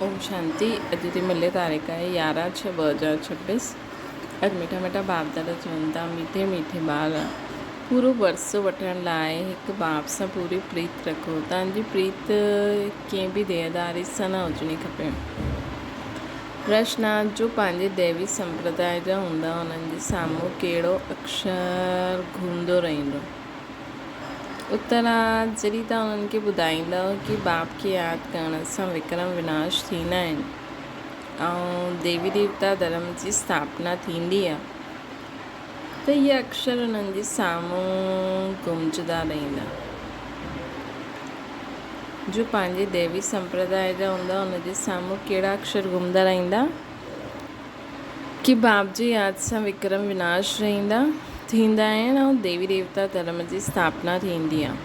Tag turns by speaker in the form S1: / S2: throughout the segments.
S1: ओम शांति। अॼु जी मिले तारीख़ आहे 11/6/2026। अॼु मिठा मिठा बाप दादा चवनि था, मीठे मीठे ॿार पूरो वरसो वठण लाइ हिकु बाप सां पूरी प्रीत रखो। तव्हांजी प्रीत कंहिं बि देहदारी सां न हुजणी खपे। प्रश्न जो पंहिंजे दैवी संप्रदाय जा हूंदा, उन्हनि जे साम्हूं कहिड़ो अक्षर घुमंदो रहंदो? उत्तर आहे, जॾहिं तव्हां उन्हनि खे ॿुधाईंदव कि बाप खे यादि करण सां विक्रम विनाश थींदा आहिनि ऐं देवी देवता धर्म जी स्थापना थींदी आहे, त इहे अक्षर उन्हनि जे साम्हूं गुमजंदा रहंदा। जो पंहिंजे दैवी संप्रदाय जा हूंदा, उनजे साम्हूं कहिड़ा अक्षर घुमंदा रहंदा? कि बाप जी यादि सां विक्रम विनाश थींदा आहिनि ऐं देवी देवता धर्म जी स्थापना थींदी आहे,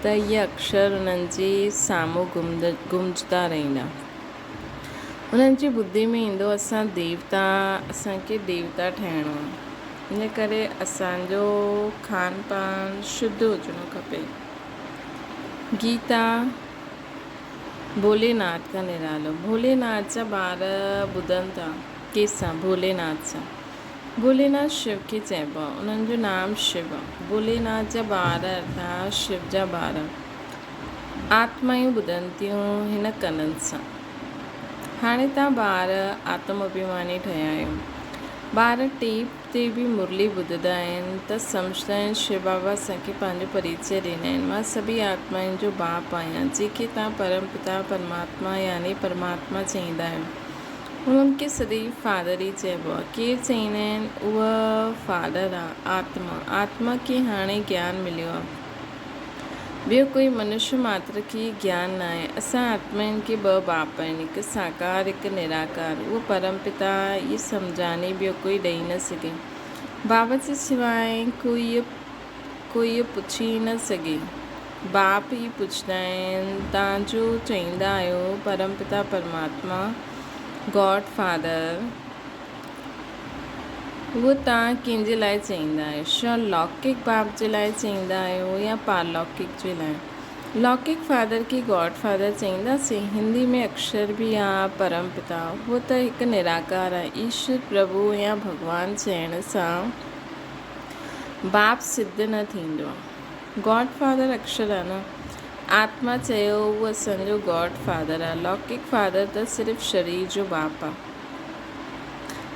S1: त इहे अक्षर उन्हनि जे साम्हूं गुमजंदा रहंदा। उन्हनि जी ॿुधी में ईंदो, असांखे देवता ठहिणो आहे, इन करे असांजो खान पान शुद्ध हुजणो खपे। गीता भोलेनाथ का निरालो। भोलेनाथ जा ॿार ॿुधनि था कंहिंसां? भोलेनाथ सां। भोलेनाथ शिव खे चइबो आहे, उन्हनि जो नाम शिव आहे। भोलेनाथ जा ॿार अर्थात शिव जा ॿार आत्मायूं ॿुधनि थियूं हिन कननि सां। हाणे तव्हां ॿार आत्म अभिमानी ठहिया आहियो। ॿार टेप ते बि मुरली ॿुधंदा आहिनि त सम्झंदा आहिनि शिव बाबा असांखे पंहिंजो परिचय ॾींदा आहिनि। मां सभी आत्माउनि जो बाप आहियां, जंहिंखे तव्हां परम पिता परमात्मा यानी परमात्मा चईंदा आहियो। उन्हनि खे सदैव फादर ई चइबो आहे। केरु चईंदा आहिनि? उहा फादर आहे, आत्मा खे हाणे ज्ञान मिलियो आहे। ॿियो कोई मनुष्य मात्र खे ज्ञान न आहे। असां आत्माउनि खे ॿ बाप आहिनि, हिकु साकार हिकु निराकार। उहो परम पिता इहे सम्झाने ॿियो कोई ॾेई न सघे। बाबा जे सवाइ कोई पुछी न सघे। बाप ई पुछंदा आहिनि। तव्हां जो चईंदा आहियो परम पिता परमात्मा गॉड फादर, उहो तव्हां कंहिंजे लाइ चईंदा आहियो? छा लौकिक बाप जे लाइ चईंदा आहियो या पारलौकिक जे लाइ? लौकिक फादर खे गॉड फादर चईंदासीं। हिंदी में अक्षर बि आहे परम पिता, उहो त हिकु निराकार आहे। ईश्वर प्रभु या भॻवानु चइण सां बाप सिद्ध न थींदो आहे। गॉड फादर अक्षर आहे न। आत्मा चयो उहो असांजो गॉड फादर आहे। लौकिक फादर त सिर्फ़ु शरीर जो बाप आहे।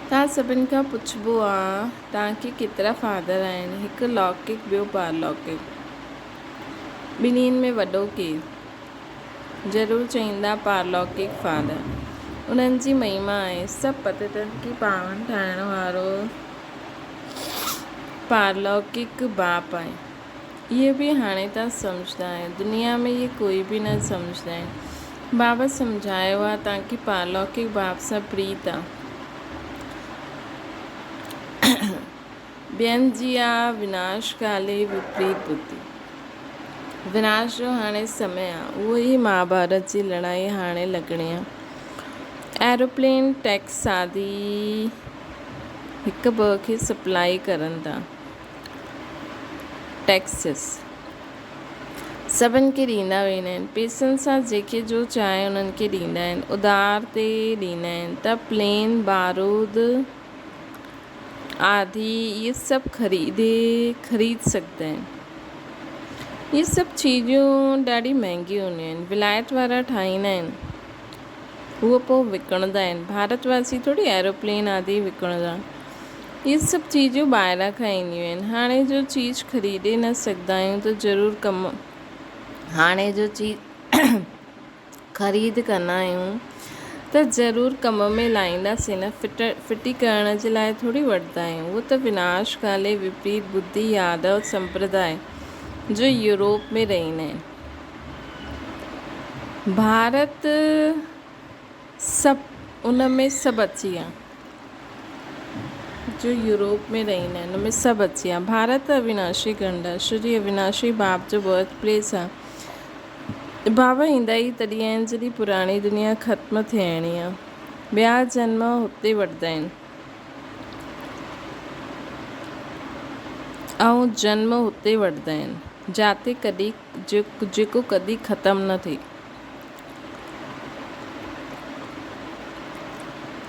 S1: तव्हां सभिनि खां पुछिबो आहे तव्हांखे केतिरा फादर आहिनि? हिकु लौकिक ॿियो पारलौकिक। ॿिन्हिनि में वॾो केरु? ज़रूरु चईंदा पारलौकिक फादर। उन्हनि जी महिमा आहे। सभु पतितनि खे पावन ठाहिण वारो पारलौकिक बाप आहे। इहे बि हाणे तव्हां सम्झंदा आहियो। दुनिया में इहे कोई बि न सम्झंदा आहिनि। बाबा सम्झायो आहे तव्हांखे पारलौकिक बाप सां प्रीत आहे। ॿियनि जी आहे विनाश काले विपरीत बुद्धि। विनाश जो हाणे समय आहे। उहो ई महाभारत जी लड़ाई हाणे लॻणी आहे। एरोप्लेन टैक्स आदि हिक ॿिए खे सप्लाई करनि था। टैक्सिस सभिनि खे ॾींदा वेंदा आहिनि। पैसनि सां जेके जो चाहे उन्हनि खे ॾींदा आहिनि। उधार ते ॾींदा आहिनि त प्लेन बारूद आदि इहे सभु ख़रीद सघंदा आहिनि। इहे सभु चीज़ूं ॾाढी महांगियूं हूंदियूं आहिनि। विलायत वारा ठाहींदा आहिनि, उहो पोइ विकिणंदा आहिनि। भारतवासी थोरी एरोप्लेन आदि विकिणंदा। इहे सभु चीज़ूं ॿाहिरां खां ईंदियूं आहिनि। हाणे जो चीज़ ख़रीदे न सघंदा आहियूं त ज़रूरु हाणे जो चीज़ ख़रीद कंदा आहियूं त ज़रूरु कम में लाहींदासीं न। फिटी करण जे लाइ थोरी वठंदा आहियूं। उहो त विनाश काले विपरीत बुद्धि यादव संप्रदाय जो यूरोप में रहंदा आहिनि। भारत सभु उन में सभु अची विया। जो यूरोप में रहंदा आहिनि उन में सभु अची विया। भारत अविनाशी खंड आहे। श्री अविनाशी बाप जो बर्थ प्लेस आहे। बाबा ईंदा ई तॾहिं आहिनि जॾहिं पुराणी दुनिया ख़त्म थियणी आहे। ॿिया जन्म हुते वठंदा आहिनि ऐं जन्म हुते वठंदा आहिनि जिते जेको कॾहिं ख़तमु न थिए।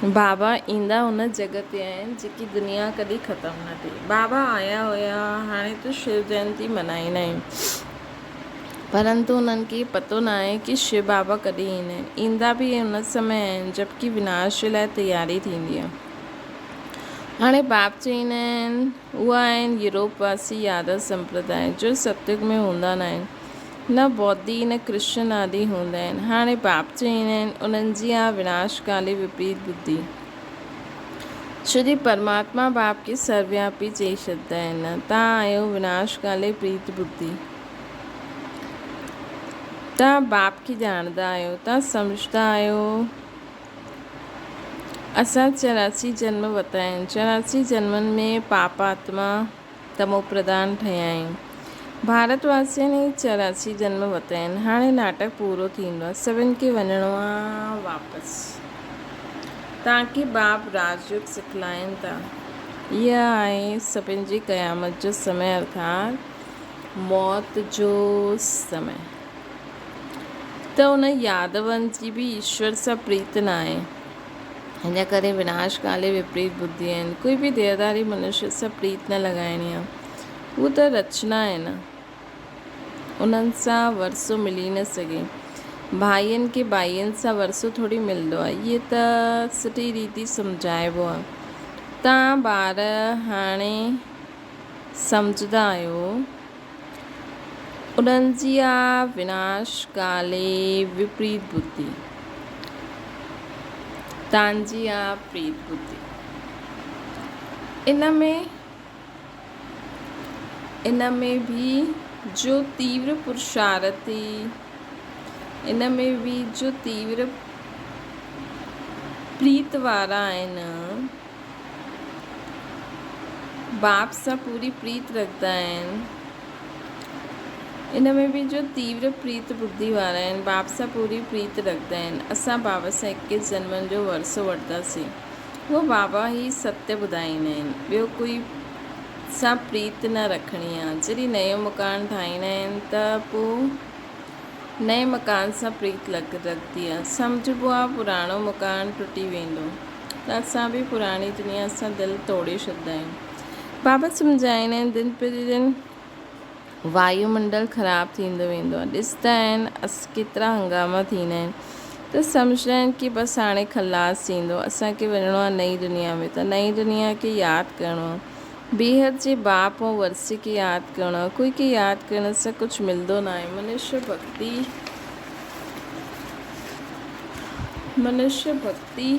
S1: बाबा ईंदा उन जॻह ते आहिनि जेकी दुनिया कॾहिं ख़तमु न थिए। बाबा आया हुया, हाणे त शिव जयंती मल्हाईंदा आहियूं, परंतु उन्हनि खे पतो न आहे कि शिव बाबा कॾहिं ईंदा आहिनि। ईंदा बि उन समय आहिनि जबकि विनाश जे लाइ तयारी थींदी आहे। हाणे बाप चईंदा आहिनि उहा आहिनि यूरोपवासी यादव संप्रदाय जो सतयुग में हूंदा न आहिनि, न बौद्धी न कृष्ण आदि हूंदा आहिनि। हाणे बाप चईंदा आहिनि उन्हनि जी आहे विनाशकाली विपरीत बुद्धि, छो जी परमात्मा बाप खे सर्वव्यापी चई छॾींदा आहिनि। तव्हां आहियो विनाशकाली प्रीत बुद्धि, तव्हां बाप खे ॼाणंदा आहियो, तव्हां सम्झंदा आहियो असां 84 जन्म वरिता आहिनि। 84 जन्मनि में पाप आत्मा तमो प्रधान ठहिया आहियूं। भारतवासियुनि ई 84 जन्म वरिता आहिनि। हाणे नाटक पूरो थींदो आहे, सभिनि खे वञिणो आहे वापसि। तव्हांखे बाप राजयोग सिखलाइनि था। इहा आहे सभिनि जी क़यामत जो समय, अर्थात मौत जो समय। त उन यादवनि जी बि ईश्वर सां प्रीत न आहे, हिन करे विनाशकाले विपरीत बुद्धि आहिनि। कोई बि देहधारी मनुष्य सां प्रीत न लॻाइणी आहे, उहो त रचना आहे न, उन्हनि सां वरसो मिली न सघे। भाइयुनि खे भाइयुनि सां वरसो थोरी मिलंदो आहे, इहे त सुठी रीति सम्झाइबो आहे। तव्हां ॿार हाणे सम्झंदा आहियो उन्हनि जी आहे विनाशकाले विपरीत बुद्धि, तव्हांजी आहे प्रीत बुद्धि। इन में भी जो तीव्र पुरुषार्थ, इन में भी जो तीव्र प्रीत वारा आहिनि, बाप सां पूरी प्रीत रखंदा आहिनि। इन में भी जो तीव्र प्रीत बुद्धि वारा आहिनि, बाप सां पूरी प्रीत रखंदा आहिनि। असां बाबा सां 21 जन्मनि जो वरसो वठंदासीं, उहो बाबा ई सत्य ॿुधाईंदा आहिनि। ॿियो कोई सां प्रीत न रखणी आहे। जॾहिं नयो मकान ठाहींदा आहिनि त पोइ नए मकान सां प्रीत रखंदी आहे। सम्झिबो आहे पुराणो मकान टुटी वेंदो त असां बि पुराणी दुनिया सां दिलि तोड़े छॾींदा आहियूं। बाबा सम्झाईंदा आहिनि दिन प्रतिदिन वायुमंडल ख़राबु थींदो वेंदो आहे। ॾिसंदा आहिनि केतिरा हंगामा थींदा आहिनि त सम्झंदा आहिनि कि बसि हाणे खलास थींदो, असांखे वञिणो आहे नई दुनिया में। त नई दुनिया खे यादि करिणो आहे, बेहद जे बाप ऐं वरसे खे यादि करिणो आहे। कोई खे यादि करण सां कुझु मिलंदो न आहे। मनुष्य भक्ति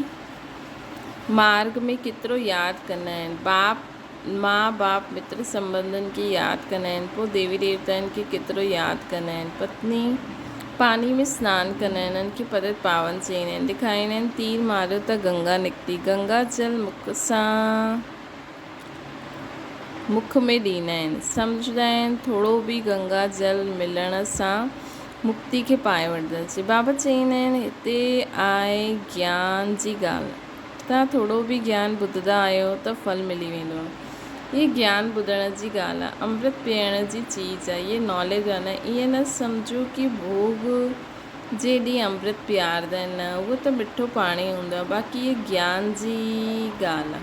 S1: मार्ग में केतिरो यादि कंदा आहिनि। माँ बाप मित्र संबंधनि खे यादि कंदा आहिनि, पोइ देवी देवताउनि खे केतिरो यादि कंदा आहिनि। पत्नी पानी में सनानु कंदा आहिनि, उन्हनि खे पतित पावन चईंदा आहिनि। ॾेखारींदा आहिनि तीर मारियो त गंगा निकिती, गंगा जल मुख में ॾींदा आहिनि। सम्झंदा आहिनि थोरो बि गंगा जल मिलण सां मुक्ति खे पाए वठंदासीं। बाबा चईंदा आहिनि हिते आहे ज्ञान जी ॻाल्हि, तव्हां थोरो बि ज्ञान ॿुधंदा आहियो त फल मिली वेंदो आहे। ये ज्ञान ॿुधण जी ॻाल्हि आहे, अमृत पीअण जी चीज़ आहे, ये नॉलेज आहे न। ईअं न सम्झो कि भोग जे ॾींहुं अमृत पीआरंदा आहिनि, न, उहो त मिठो पाणी हूंदो आहे। बाक़ी ये ज्ञान जी ॻाल्हि आहे।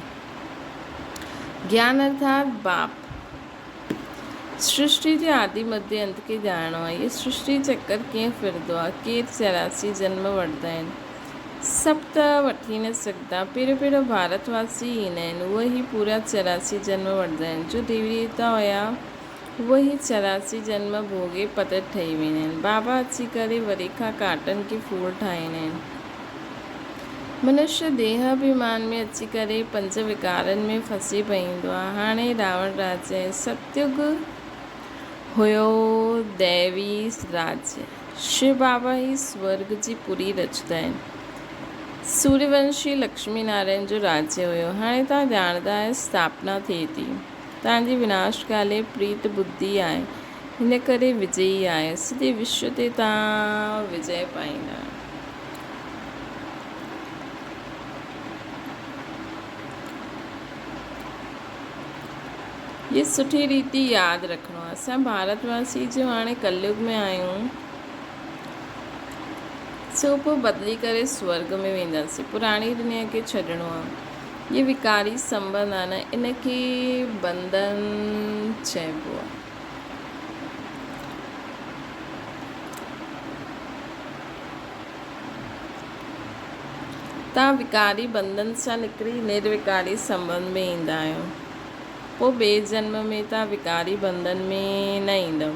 S1: ज्ञान अर्थात बाप। सृष्टि जे आदि मध्य अंत खे ॼाणणो आहे। ये सृष्टि चक्कर कीअं फिरंदो आहे, केरु 84 जन्म वठंदा आहिनि, सभु त वठी न सघंदा। पहिरियों भारतवासी ईंदा आहिनि, उहे ई पूरा 84 जन्म वठंदा आहिनि। जो देवी देवता हुया उहे ई 84 जन्म भोगे पतित ठही वेंदा आहिनि। बाबा अची करे वरी खां काटन खे फूल ठाहींदा आहिनि। मनुष्य देह अभिमान में अची करे 5 विकारनि में फसी पईंदो आहे। हाणे रावण राज्य, सतयुग हुयो दैवी राज्य। शिव बाबा ई स्वर्ग जी पुरी रचंदा आहिनि। सूर्यवंशी लक्ष्मी नारायण जो राज्य हुयो। हाणे तव्हां ॼाणंदा आहियो स्थापना थिए थी। तव्हांजी विनाशकाले प्रीत बुद्धि आहे, हिन करे विजयी आहे। सॼे विश्व ते तव्हां विजय पाईंदा। ये सुठी रीति यादि रखिणो आहे। असां भारतवासी जो हाणे कलयुग में आहियूं, सो पोइ बदिली करे स्वर्ग में वेंदासीं, पुराणी दुनिया खे छॾिणो आहे। ये विकारी संबंध आहे न, इनखे बंधन चइबो आहे। तव्हां विकारी बंधन सां निकिरी निर्विकारी संबंध में ईंदा आहियो, पोइ ॿिए जन्म में तव्हां विकारी बंधन में न ईंदव,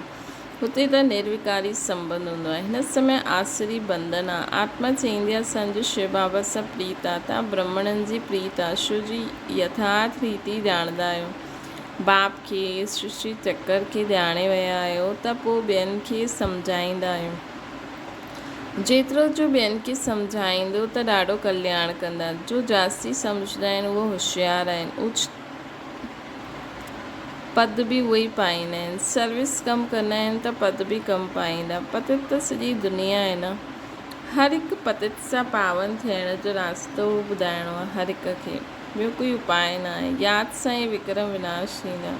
S1: हुते त निर्विकारी संबंध हूंदो आहे। हिन समय आसरी बंधन आहे। आत्मा चईंदी आहे असांजो शिव बाबा सां प्रीत आहे, तव्हां ब्राह्मणनि जी प्रीत आहे, शिव जी यथार्थ रीति ॼाणंदा आहियो, बाप खे सृष्टि चक्र खे ॼाणे विया आहियो, त पोइ ॿियनि खे सम्झाईंदा आहियो। जेतिरो जो ॿियनि खे सम्झाईंदो त ॾाढो कल्याण कंदा। जो जास्ती सम्झंदा आहिनि उहो होशियार आहिनि, उच्च पद बि उहे ई पाईंदा आहिनि। सर्विस कमु कंदा आहिनि त पद बि कमु पाईंदा। पतित त सॼी दुनिया आहे न, हर हिकु पतित सां पावन थियण जो रास्तो ॿुधाइणो आहे हर हिक खे, ॿियो कोई उपाय न आहे। यादि सां ई विक्रम विनाश थींदा।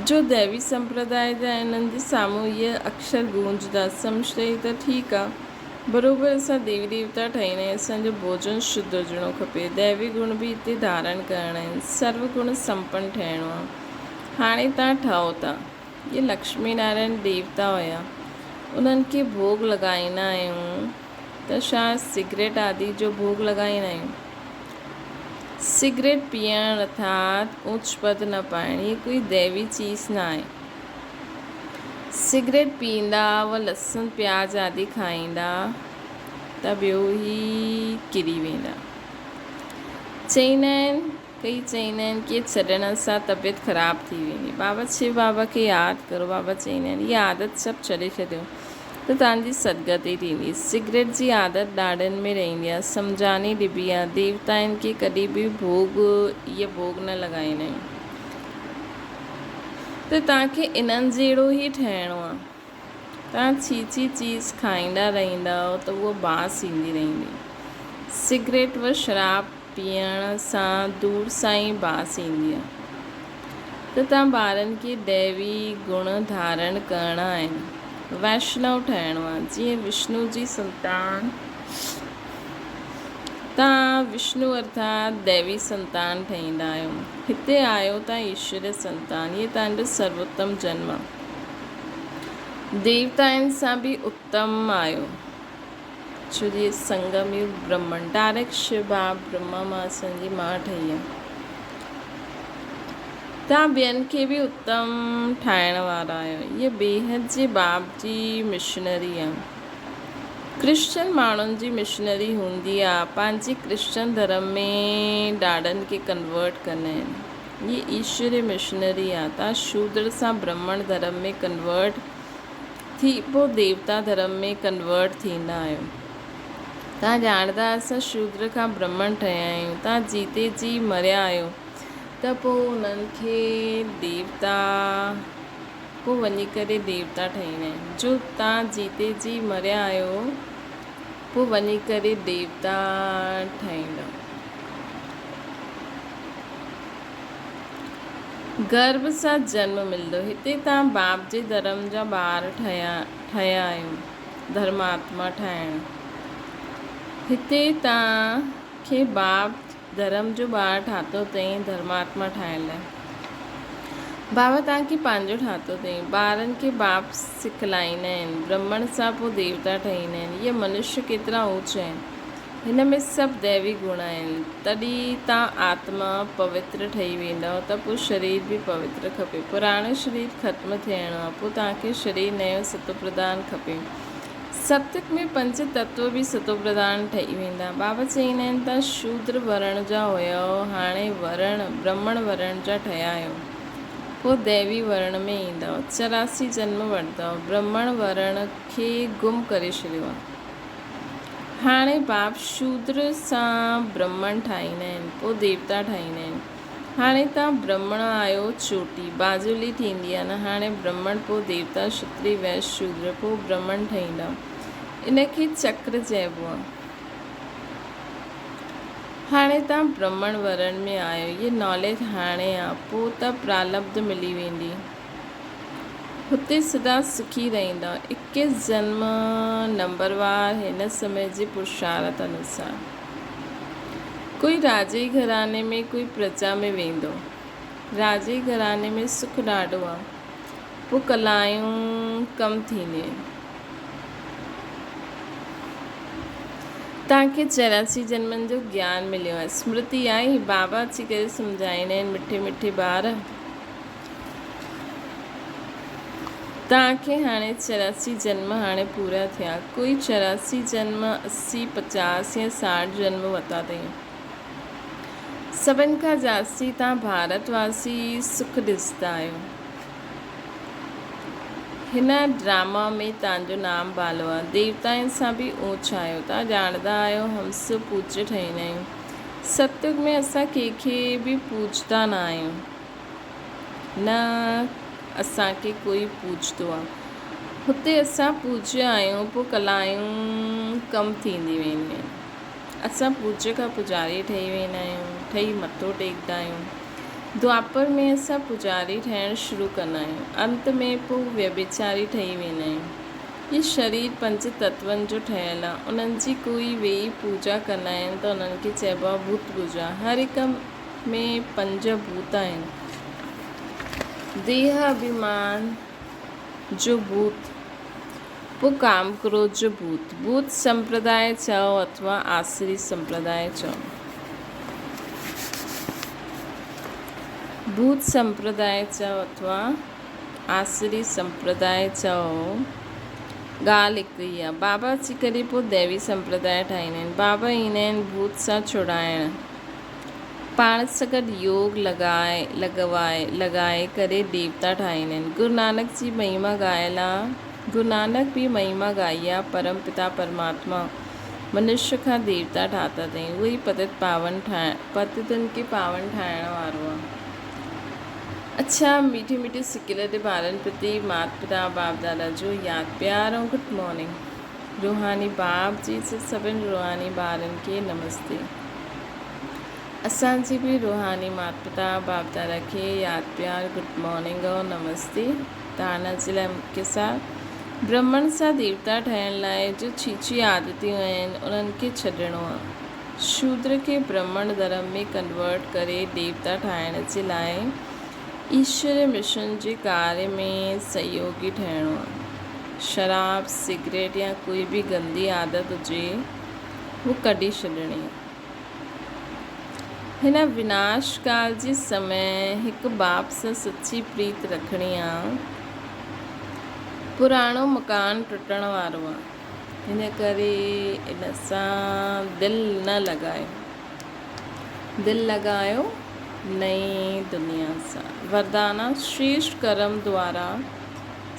S1: जो दैवी संप्रदाय जा इन्हनि जे साम्हूं इहे अक्षर गूंजदा, सम्झंदई त ठीकु आहे, बराबरि असां देवी देवता ठाहींदा आहियूं, असांजो भोजन शुद्ध हुजणो खपे, दैवी गुण बि हिते धारण करणा आहिनि, सर्व गुण संपन्न ठहिणो आहे। हाणे तव्हां ठहो था। इहे लक्ष्मी नारायण देवता हुया, उन्हनि खे भोग लॻाईंदा आहियूं त छा सिगरेट आदि जो भोग लॻाईंदा आहियूं। सिगरेट पीअण अर्थात ऊच पद न पाइण, ये कोई दैवी चीज़ न आहे। सिगरेट पींदा व लहसुन प्याज आदि खाईंदा त ॿियो ई किरी वेंदा। चईंदा आहिनि कि छॾण सां तबियत ख़राब थी वेंदी। बाबा शिव बाबा खे यादि करो। बाबा चईंदा आहिनि इहा आदत सभु छॾे छॾियो त तव्हांजी सदगति थींदी। सिगरेट जी आदत ॾाढनि में रहंदी आहे, सम्झानी ॾिबी आहे। देवताउनि खे कॾहिं बि भोग न लॻाईंदा आहियूं, त तव्हांखे इन्हनि जहिड़ो ई ठहिणो आहे। तव्हां छीची चीज़ खाईंदा रहंदव त उहो बांस ईंदी रहंदी। सिगरेट व शराब पीअण सां दूर सां ई बांस ईंदी आहे। त तव्हां ॿारनि खे दैवी गुण धारण करणा आहिनि, वैष्णव ठहिणो आहे, जीअं विष्णु जी संतान। तव्हां विष्णु अर्थात दैवी संतान ठहींदा आहियो। हिते आहियो तव्हां ईश्वर संतान, इहे तव्हांजो सर्वोत्तम जन्म आहे। देवताउनि सां बि उत्तम आहियो, छो जी संगम युग ब्रह्मन, डायरेक्ट शिव बाप ब्रह्मा मां असांजी मां ठही आहे। तव्हां ॿियनि खे बि उत्तम ठाहिण वारा आहियो। इहे बेहद जे बाप जी मिशनरी आहे। क्रिश्चन माण्हुनि जी मिशनरी हूंदी आहे, पंहिंजे क्रिश्चन धर्म में ॾाढनि खे कन्वर्ट कंदा आहिनि। इहे ईश्वरीय मिशनरी आहे। तव्हां शूद्र सां ब्राह्मण धर्म में कन्वर्ट थी पोइ देवता धर्म में कन्वर्ट थींदा आहियो। तव्हां ॼाणंदा असां शूद्र खां ब्राह्मण ठहिया आहियूं। तव्हां जीते जी मरिया आहियो त पोइ उन्हनि खे देवता पोइ वञी करे देवता ठहींदा आहिनि। जो तव्हां जीते जी मरिया आहियो पोइ वञी करे देवता ठहींदा। गर्भ सां जनम मिलंदो। हिते तव्हां बाप जे धर्म जा ॿार ठहिया आहियो, धर्मात्मा ठाहिण। हिते तव्हांखे बाप धर्म जो ॿार ठातो अथई धर्मात्मा ठाहिण लाइ। बाबा तव्हांखे पंहिंजो ठातो अथई। ॿारनि खे बाप सिखलाईंदा आहिनि, ब्राह्मण सां पोइ देवता ठाहींदा आहिनि। इहे मनुष्य केतिरा ऊच आहिनि, हिन में सभु दैवी गुण आहिनि। तॾहिं तव्हां आत्मा पवित्र ठही वेंदव त पोइ शरीर बि पवित्र खपे। पुराणो शरीर ख़त्मु थियणो आहे, पोइ तव्हांखे शरीर नयो सतो प्रधान खपे। सप्तक में पंच तत्व बि सतो प्रधान ठही वेंदा। बाबा चईंदा आहिनि तव्हां शूद्र वर्ण जा हुयो, हाणे ब्राह्मण वर्ण जा ठहिया आहियो, पोइ दैवी वर्ण में ईंदव, 84 जन्म वठंदव। ब्राह्मण वर्ण खे गुम करे छॾियो आहे। हाणे बाप शूद्र सां ब्राह्मण ठाहींदा आहिनि, पोइ देवता ठाहींदा आहिनि। हाणे तव्हां ब्राह्मण आहियो, चोटी बाजुली थींदी आहे न। हाणे ब्राह्मण पोइ देवता, क्षत्रिय, वैश्य, शूद्र, पोइ ब्राह्मण ठहींदा। इनखे चक्र चइबो आहे। हाणे तव्हां ब्राह्मण वर्ण में आहियो, इहे नॉलेज हाणे आहे, पोइ त प्रारब्ध मिली वेंदी। हुते सदा सुखी रहंदा। 21 जन्म नंबरवार हिन समय जे पुरुषार्थ अनुसार कोई राजे घराने में, कोई प्रजा में वेंदो। राजे घराने में सुख ॾाढो आहे, पोइ कलायूं कम थींदियूं आहिनि। तव्हांखे 84 जन्मनि जो ज्ञान मिलियो आहे। स्मृति आई, बाबा अची करे सम्झाईंदा आहिनि, मिठे मिठे ॿार तव्हांखे हाणे 84 जन्म हाणे पूरा थिया। कोई 84 जन्म 80, 50 या 60 जन्म वरिता अथई। सभिनि खां जास्ती तव्हां भारतवासी सुख ॾिसंदा आहियो। हिन ड्रामा में तव्हांजो नाम बालो आहे। देवताउनि सां बि ऊच आहियो। तव्हां ॼाणंदा आहियो हम सभु पूज्य ठहींदा आहियूं। सतयुग में असां कंहिंखे बि पूजता न आहियूं, न असांखे कोई पूजंदो आहे। हुते असां पूज्य आहियूं, पोइ कलायूं कम थींदी वेंदियूं आहिनि। असां पूज्य खां पुजारी ठही वेंदा आहियूं, ठही मथो टेकंदा आहियूं। द्वापर में असां पुजारी ठहिणु शुरू कंदा आहियूं। अंत में पोइ व्यभिचारी ठही वेंदा आहियूं। ये शरीर 5 तत्वनि जो ठहियलु आहे। उन्हनि जी कोई वेही पूजा कंदा आहिनि त उन्हनि खे चइबो आहे भूत पूजा। हर हिकु में 5 भूत आहिनि। देह अभिमान जो भूत, पोइ काम क्रोध जो भूत। भूत संप्रदाय चओ अथवा आसुरी संप्रदाय चओ। भूत संप्रदाय चओ अथवा आसुरी संप्रदाय चओ, ॻाल्हि हिकु ई आहे। बाबा अची करे पोइ दैवी संप्रदाय ठाहींदा आहिनि। बाबा ईंदा आहिनि भूत सां छुड़ाइण, पाण सां गॾु योग लॻाए करे देवता ठाहींदा आहिनि। गुरु नानक जी महिमा ॻायल आहे। गुरु नानक बि महिमा ॻाई आहे। परम पिता परमात्मा मनुष्य खां देवता ठाता अथई। उहो ई पतितनि खे पावन ठाहिण वारो आहे। अच्छा, मीठे मीठे सिकिलर ॿारनि प्रति माता पिता बाप दादा जो यादि प्यार ऐं गुड मॉर्निंग। रूहानी बाप जी सभिनि रूहानी ॿारनि खे नमस्ते। असांजी बि रूहानी माता पिता बाप दादा खे यादि प्यार गुड मॉर्निंग ऐं नमस्ते। तव्हां जे लाइ मुख्य सार ब्रह्मण सां देवता ठहिण लाइ जो छीची आदतियूं आहिनि उन्हनि खे छॾिणो आहे। शूद्र खे ब्रह्मण धर्म में कन्वर्ट करे देवता ठाहिण जे लाइ ईश्वर मिशन जे कार्य में सहयोगी ठहिणो आहे। शराब, सिगरेट या कोई बि गंदी आदत हुजे वो कढी छॾिणी आहे। हिन विनाश काल जे समय हिकु बाप सां सची प्रीत रखणी आहे। पुराणो मकान टुटण वारो आहे, हिन करे इन सां दिलि न लॻायो। दिलि लॻायो नई दुनिया सां। वरदाना श्रेष्ठ कर्म द्वारा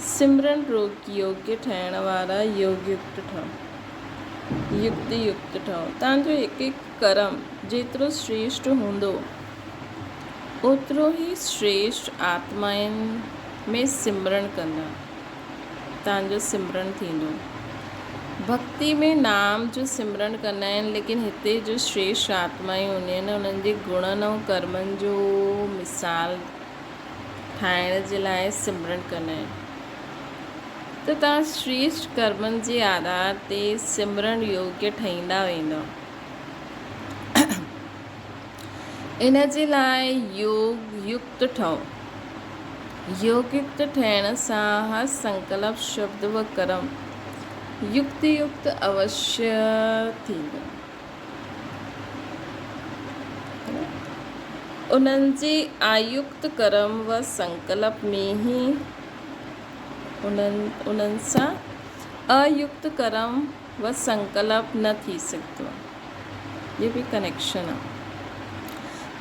S1: सिमरन योग्य ठहिण वारा युक्त ठहो। युक्त ठहो। तव्हांजो हिकु हिकु कर्म जेतिरो श्रेष्ठ हूंदो ओतिरो ई श्रेष्ठ आत्माउनि में सिमरन कंदा। तव्हांजो सिमरन थींदो। भक्ति में नाम जो सिमरन कंदा आहिनि, लेकिन हिते जो श्रेष्ठ आत्माऊं हूंदियूं आहिनि उन्हनि जे गुणनि ऐं कर्मनि जो मिसाल ठाहिण जे लाइ सिमरन कंदा आहिनि। त तव्हां श्रेष्ठ कर्मनि जे आधार ते सिमरन योग्य ठहींदा वेंदो। इन जे लाइ योग युक्त ठहो। योग युक्त ठहिण सां हर संकल्प शब्द व कर्म युक्त अवश्य थींदो। उन्हनि जे आयुक्त कर्म व संकल्प में ही उन्हनि सां अयुक्त कर्म व संकल्प न थी सघंदो। ये भी कनेक्शन आहे।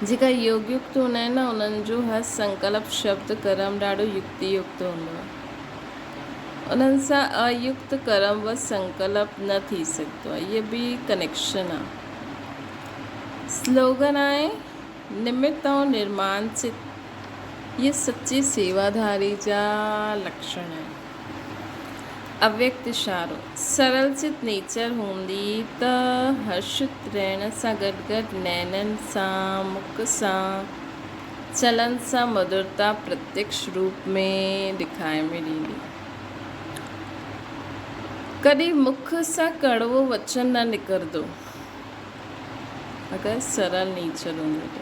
S1: जेका योग युक्त हूंदा आहिनि न उन्हनि जो हर संकल्प शब्द कर्म ॾाढो युक्त हूंदो आहे। उन्हनि सां अयुक्त कर्म व संकल्प न थी सघंदो आहे। इहे बि कनेक्शन आहे। स्लोगन आहे निमित्त ऐं निर्माण चित। ये सच्चे सेवाधारी जा लक्षण आहिनि। अव्यक्त इशारो सरल चित नेचर हूंदी त हर्षित रहण सां गॾु गॾु नैननि सां मुख सां चलन सां मधुरता प्रत्यक्ष रूप में ॾेखारे मिली। कॾहिं मुख सां कड़वो वचन न निकिरंदो अगरि सरल नेचर हूंदो त।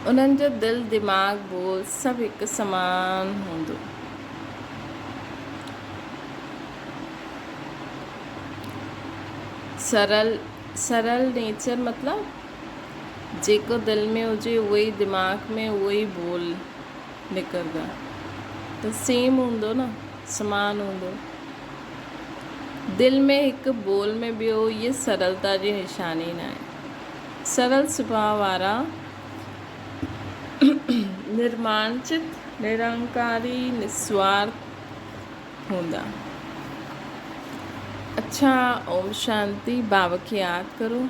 S1: उन्हनि जो दिलि दिमाग़ बोल सभु हिकु समान हूंदो। सरल नेचर मतिलबु जेको दिलि में हुजे उहो ई दिमाग़ में उहो ई बोल निकिरंदा त सेम हूंदो न, समान हूंदो। दिलि में हिकु बोल में ॿियो, इहे सरलता जी निशानी न आहे। सरल सुभाउ वारा निर्माणचित, निरंकारी, निस्वार्थ हूंदा। अच्छा, ओम शांति। बाबा खे यादि करो।